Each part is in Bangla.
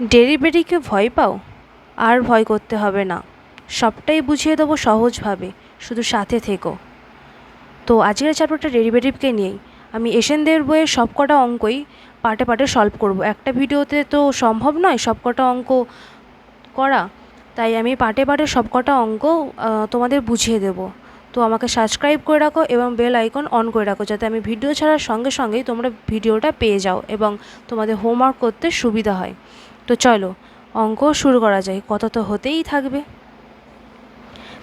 ডেরিভেটিভকে ভয় পাও? আর ভয় করতে হবে না, সবটাই বুঝিয়ে দেবো সহজভাবে, শুধু সাথে থেকো। তো আজকের চ্যাপ্টারটা ডেরিভেটিভকে নিয়েই। আমি এশিয়ান দের বইয়ের সবকটা অঙ্কই পার্টে পার্টে সলভ করব। একটা ভিডিওতে তো সম্ভব নয় সবকটা অঙ্ক করা, তাই আমি পার্টে পার্টে সবকটা অঙ্ক তোমাদের বুঝিয়ে দেব। তো আমাকে সাবস্ক্রাইব করে রাখো এবং বেল আইকন অন করে রাখো, যাতে আমি ভিডিও ছাড়ার সঙ্গে সঙ্গেই তোমরা ভিডিওটা পেয়ে যাও এবং তোমাদের হোমওয়ার্ক করতে সুবিধা হয়। তো চলো অঙ্ক শুরু করা যায়, কথা তো হতেই থাকবে।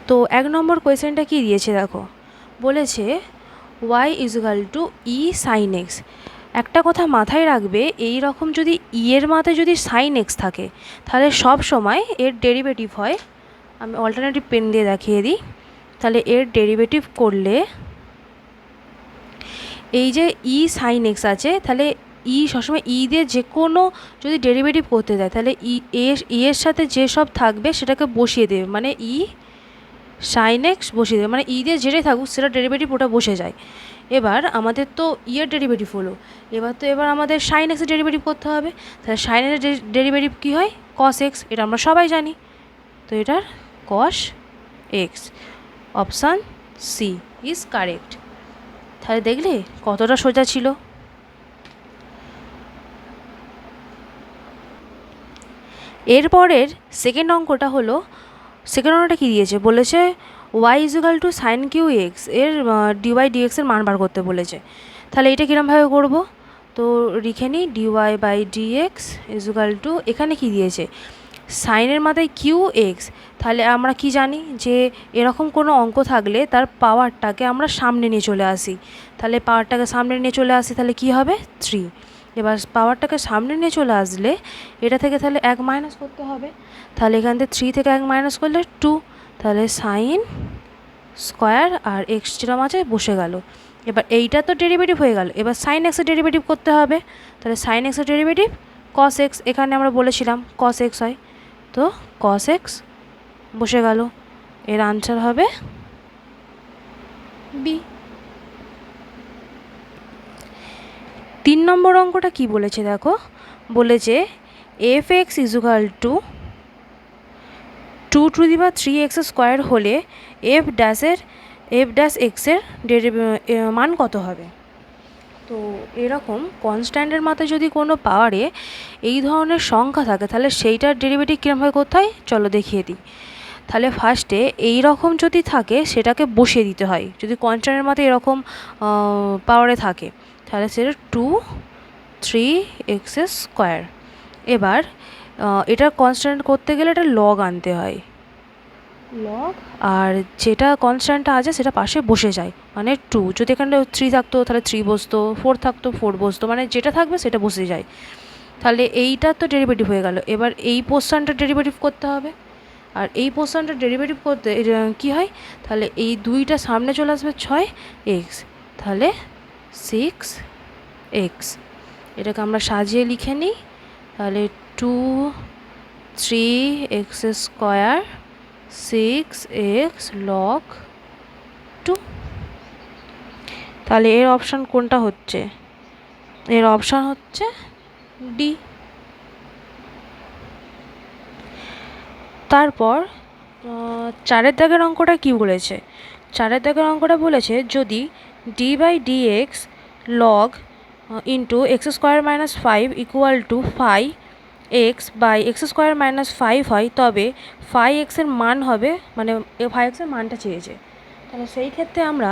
তো 1 নম্বর কোয়েশ্চেনটা কি দিয়েছে দেখো, বলেছে y = e sin x। একটা কথা মাথায় রাখবে, এই রকম যদি ই এর মাথায় যদি sin x থাকে তাহলে সব সময় এর ডেরিভেটিভ হয়, আমি অল্টারনেটিভ পেন দিয়ে দেখিয়ে দিই। তাহলে এর ডেরিভেটিভ করলে এই যে ই sin x আছে, তাহলে ই সবসময় ই দিয়ে যে কোনো যদি ডেরিভেটিভ করতে যায় তাহলে ই এর সাথে যেসব থাকবে সেটাকে বসিয়ে দেবে, মানে ই sin x বসিয়ে দেবে, মানে ই দিয়ে যেটাই থাকুক সেটা ডেরিভেটিভ ওটা বসে যায়। এবার আমাদের তো ই এর ডেরিভেটিভ হলো, এবার আমাদের sin x এর ডেরিভেটিভ করতে হবে। তাহলে sin এর ডেরিভেটিভ কী হয়? cos x, এটা আমরা সবাই জানি। তো এটার cos x, option C is correct. তাহলে দেখলে কতটা সোজা ছিল। এরপরের সেকেন্ড অঙ্কটা হলো, সেকেন্ড অঙ্কটা কী দিয়েছে, বলেছে y = sin q(x) এর dy dx এর মান বার করতে বলেছে। তাহলে এটা কীরকমভাবে করব, তো লিখে নিই dy/dx = এখানে কি দিয়েছে, সাইনের মাথায় q(x), তাহলে আমরা কি জানি যে এরকম কোনো অঙ্ক থাকলে তার পাওয়ারটাকে আমরা সামনে নিয়ে চলে আসি। তাহলে পাওয়ারটাকে সামনে নিয়ে চলে আসি তাহলে কি হবে 3। এবার পাওয়ারটাকে সামনে নিয়ে চলে আসলে এটা থেকে তাহলে 1 মাইনাস করতে হবে। তাহলে এখান থেকে 3 থেকে 1 মাইনাস করলে 2, তাহলে সাইন স্কোয়ার আর এক্স যেরকম আছে বসে গেল। এবার এইটা তো ডেরিভেটিভ হয়ে গেল, এবার সাইন এক্সের ডেরিভেটিভ করতে হবে। তাহলে সাইন এক্সের ডেরিভেটিভ কস এক্স, এখানে আমরা বলেছিলাম কস এক্স হয়, তো কস এক্স বসে গেল। এর আনসার হবে বি। 3 নম্বর অঙ্কটা কি বলেছে দেখো, বলেছে f(x) = 2^3x² হলে f'(x) এর মান কত হবে। তো এরকম কনস্ট্যান্টের মাথায় যদি কোনো পাওয়ারে এই ধরনের সংখ্যা থাকে তাহলে সেইটার ডেরিভেটিভ কীরকমভাবে করতে হয় চলো দেখিয়ে দিই। তাহলে ফার্স্টে এই রকম যদি থাকে সেটাকে বসিয়ে দিতে হয়, যদি কনস্ট্যান্টের মাথায় এরকম পাওয়ারে থাকে তাহলে সেটা 2^3x²। এবার এটা কনস্ট্যান্ট করতে গেলে এটা লগ আনতে হয়, লগ, আর যেটা কনস্ট্যান্টটা আছে সেটা পাশে বসে যায়, মানে 2। যদি এখানে 3 থাকতো তাহলে 3 বসতো, 4 থাকতো 4 বসতো, মানে যেটা থাকবে সেটা বসে যায়। তাহলে এইটার তো ডেরিভেটিভ হয়ে গেল। এবার এই পোর্শনটার ডেরিভেটিভ করতে হবে, আর এই পোর্শনটার ডেরিভেটিভ করতে কী হয়, তাহলে এই 2টা সামনে চলে আসবে 6x, তাহলে 6x। এটাকে আমরা সাজিয়ে লিখে নিই, তাহলে 2^3x², 6x log 2। তাহলে এর অপশান কোনটা হচ্ছে, এর অপশান হচ্ছে ডি। তারপর 4 দাগের অঙ্কটা কি বলেছে, 4 দাগের অঙ্কটা বলেছে যদি d/dx log x² - 5 = 5x/x² - 5 হয়, তবে 5x এর মান হবে, মানে 5x এর মানটা চেয়েছে। তাহলে সেই ক্ষেত্রে আমরা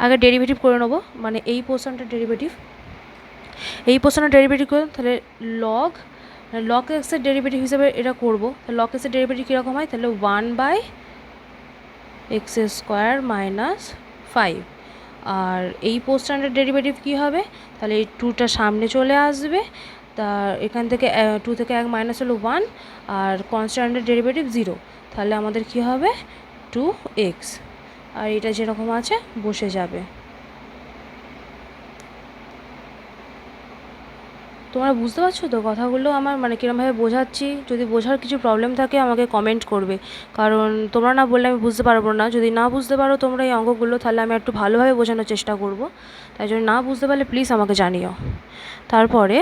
আগে ডেরিভেটিভ করে নেবো, মানে এই পোর্শনটার ডেরিভেটিভ করে, তাহলে লগ এক্সের ডেরিভেটিভ হিসেবে এটা করবো। তাহলে লগ এক্সের ডেরিভেটিভ কীরকম হয়, তাহলে 1/x² - 5, আর এই পোর্শনটার ডেরিভেটিভ কী হবে, তাহলে এই 2টা সামনে চলে আসবে, তার এখান থেকে 2 থেকে 1 মাইনাস হলো 1, আর কনস্ট্যান্টের ডেরিভেটিভ 0, তাহলে আমাদের কী হবে 2x, আর এটা যেরকম আছে বসে যাবে। তোমরা বুঝতে পারছো তো কথাগুলো আমার, মানে কীরকমভাবে বোঝাচ্ছি। যদি বোঝার কিছু প্রবলেম থাকে আমাকে কমেন্ট করবে, কারণ তোমরা না বললে আমি বুঝতে পারবো না। যদি না বুঝতে পারো তোমরা এই অঙ্কগুলো, তাহলে আমি একটু ভালোভাবে বোঝানোর চেষ্টা করব। তাই জন্য না বুঝতে পারলে প্লিজ আমাকে জানিও। তারপরে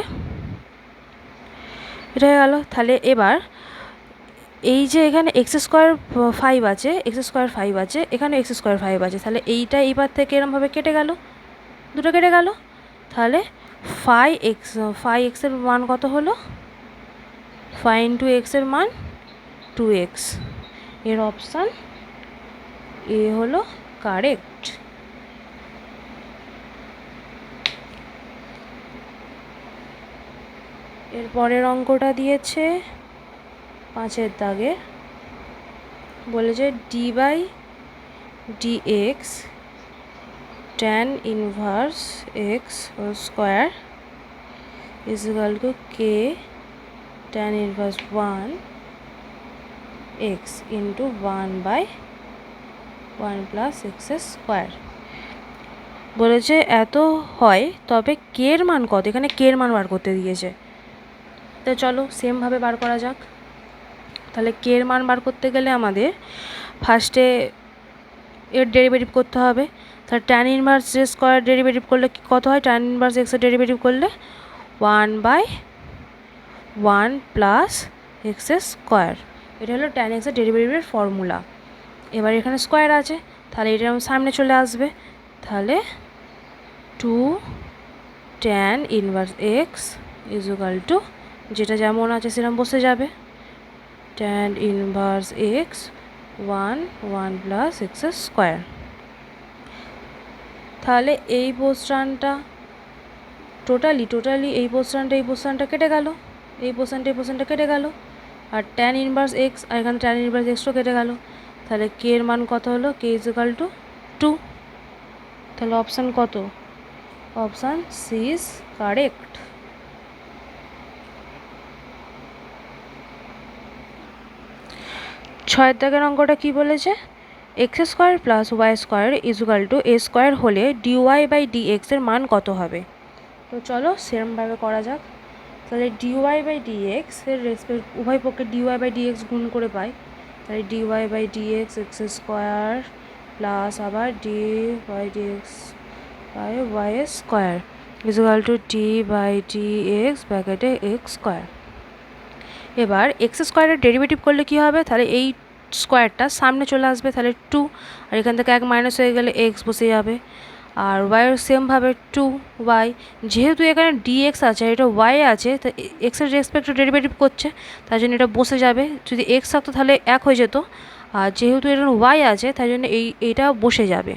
এটা হয়ে গেল। তাহলে এবার এই যে এখানে এক্স স্কোয়ার 5 আছে, এক্স স্কোয়ার 5 আছে, এখানে এক্স স্কোয়ার 5 আছে, তাহলে এইটা এইবার থেকে এরমভাবে কেটে গেল, দুটো কেটে গেল। তাহলে 5x এর মান কত হলো? 5 ইন্টু এক্সের মান 2x। এর অপশান এ হলো কারেক্ট। এর পরের অঙ্কটা দিয়েছে 5-এর দাগে, বলেছে d by dx tan inverse x whole square is equal to k tan inverse 1 x into 1/1 plus x square. বলেছে এত হয় তবে কে এর মান কত? এখানে কে এর মান বার করতে দিয়েছে, তো চলো সেমভাবে বার করা যাক। তাহলে কে এর মান বার করতে গেলে আমাদের ফার্স্টে এর ডেরিভেটিভ করতে হবে। তাহলে tan inverse x square derivative করলে কত হয়? tan ইনভার্স এক্সের ডেরিভেটিভ করলে 1/1 প্লাস এক্স স্কোয়ার। এটা হলো tan এক্সের ডেরিভেটিভের ফর্মুলা। এবার এখানে স্কোয়ার আছে, তাহলে এটা সামনে চলে আসবে। তাহলে 2 tan inverse x is equal two, যেটা যেমন আছে সেরকম বসে যাবে, tan inverse x 1 plus x square. তাহলে এই পোর্শনটা টোটালি এই পোর্শনটা কেটে গেল, এই পোর্শনটা কেটে গেল, আর tan ইনভার্স এক্স আর এখানে tan ইনভার্স এক্সও কেটে গেল। তাহলে কে এর মান কত হলো? K is equal to 2। তাহলে অপশান কত? Option C is correct. ছয়ের দাগের অঙ্কটা কী বলেছে? X square plus y square is equal to a square হলে ডিওয়াই বাই ডিএক্স এর মান কত হবে? তো চলো সেরমভাবে করা যাক। তাহলে ডিওয়াই বাই ডিএক্স এর রেসপেক্ট উভয় পক্ষে ডিওয়াই বাই ডিএক্স গুণ করে পাই। তাহলে DY by DX X square plus আবার D by DX by Y square is equal to D by DX ব্র্যাকেটে এক্স স্কোয়ার। এবার এক্স স্কোয়ারের ডেরিভেটিভ করলে কী হবে? তাহলে এই স্কোয়ারটা সামনে চলে আসবে, তাহলে 2, আর এখান থেকে 1 মাইনাস হয়ে গেলে এক্স বসে যাবে। আর ওয়াইয়ের সেমভাবে 2y, যেহেতু এখানে ডিএক্স আছে এটা ওয়াই আছে, তো এক্সের রেসপেক্টে ডেরিভেটিভ করছে, তার জন্য এটা বসে যাবে। যদি এক্স থাকতো তাহলে 1 হয়ে যেত, আর যেহেতু এখানে ওয়াই আছে তাই জন্য এইটা বসে যাবে।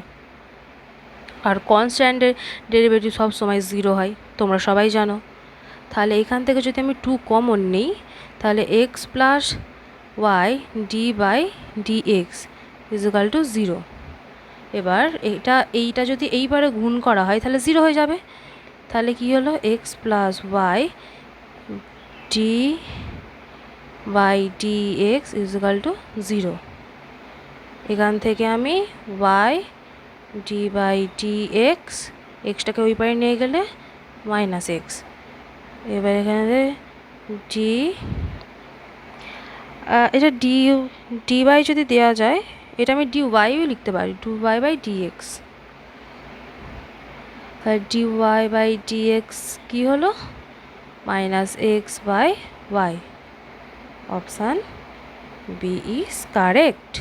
আর কনস্ট্যান্টের ডেরিভেটিভ সব সময় 0 হয়, তোমরা সবাই জানো। তাহলে এখান থেকে যদি আমি 2 কমন নিই, তাহলে x plus y d by dx is equal to 0। এবার এইটা যদি এইবারে গুণ করা হয় তাহলে 0 হয়ে যাবে। তাহলে কি হলো? X plus y d by dx is equal to 0। এখান থেকে আমি ওয়াই ডি বাই ডিএক্স, এক্সটাকে ওই পারে নিয়ে গেলে মাইনাস এক্স। এবার এখানে ডি, এটা ডি বাই যদি দেওয়া যায়, এটা আমি ডি ওয়াইও লিখতে পারি, ডি ওয়াই বাই ডিএক্স। তাহলে ডি ওয়াই বাই ডিএক্স কী হলো? Minus x by y. Option B is correct.